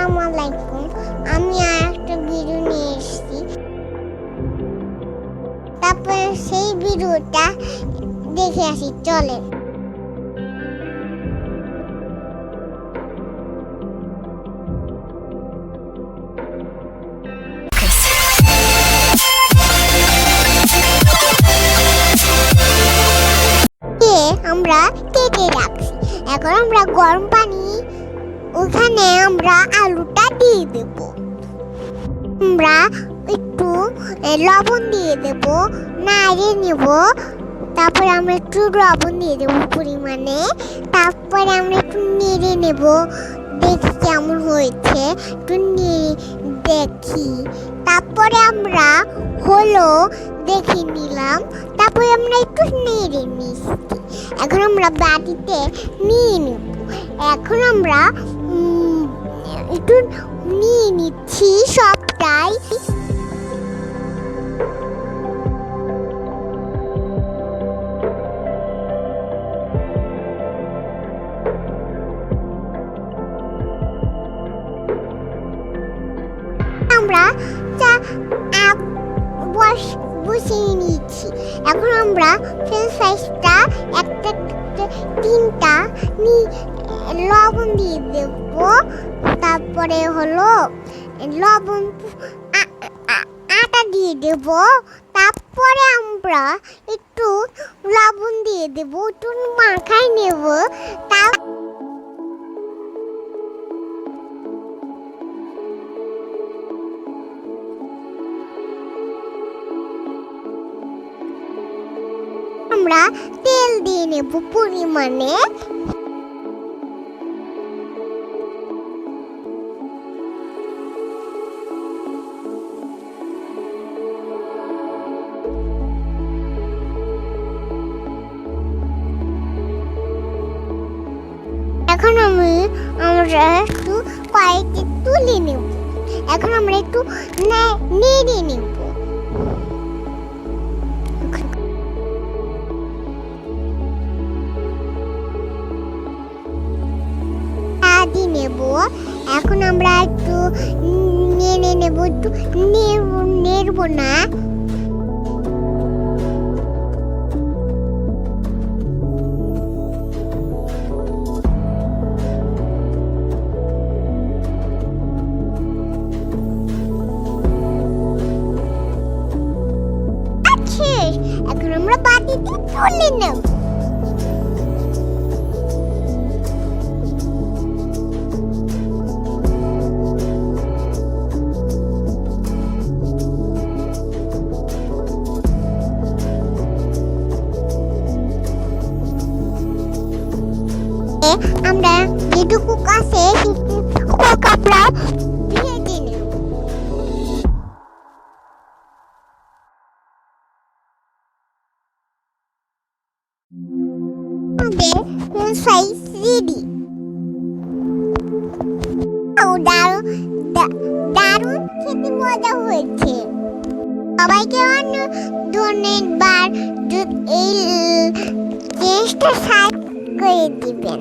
আসসালামু আলাইকুম। আমি আর একটা ভিডিও নিয়ে এসেছি। তারপরে সেই ভিডিওটা দেখে আসি, চলেন। আমরা কেটে রাখছি। এখন আমরা গরম পানি, ওখানে আমরা আলুটা দিয়ে দেব। আমরা একটু লবণ দিয়ে দেব, নাড়িয়ে নেব। তারপরে আমরা একটু লবণ দিয়ে দেবো পরিমাণে। তারপরে আমরা একটু নেড়ে নেব, দেখি কেমন হয়েছে, একটু নেড়ে দেখি। তারপরে আমরা হলো দেখে নিলাম। তারপরে আমরা একটু নেড়ে নিচ্ছি। এখন আমরা বাটিতে নিয়ে নেব। এখন আমরা একটু নিয়ে নিচ্ছি সবটাই। আমরা বসিয়ে নিচ্ছি। এখন আমরা ফ্রেঞ্চ ফ্রাইসটা একটা তিনটা লবণ দিয়ে দেব। তারপরে হলো লবণ আটা দিয়ে দেব। তারপরে আমরা একটু লবণ দিয়ে দেব, একটু মাখাই নেব। আমরা তেল দিয়ে নেব পরিমাণে। এখন আমরা একটু কড়াইতে তুলে নেব। এখন আমরা একটু নেড়ে নেব। নেব। এখন আমরা একটু নেড়ে নেব, একটু নেড়ব না। এখন আমরা বাটিতে তুলে নেব। আমরা যেটুকু আছে আমরা ভেজে নেব। আমাদের ফ্রেঞ্চ ফ্রাইস রেডি। দারুণ খেতে মজা হয়েছে। সবাইকে অনেক ধন্যবাদ। এই চেষ্টা করে দিবেন।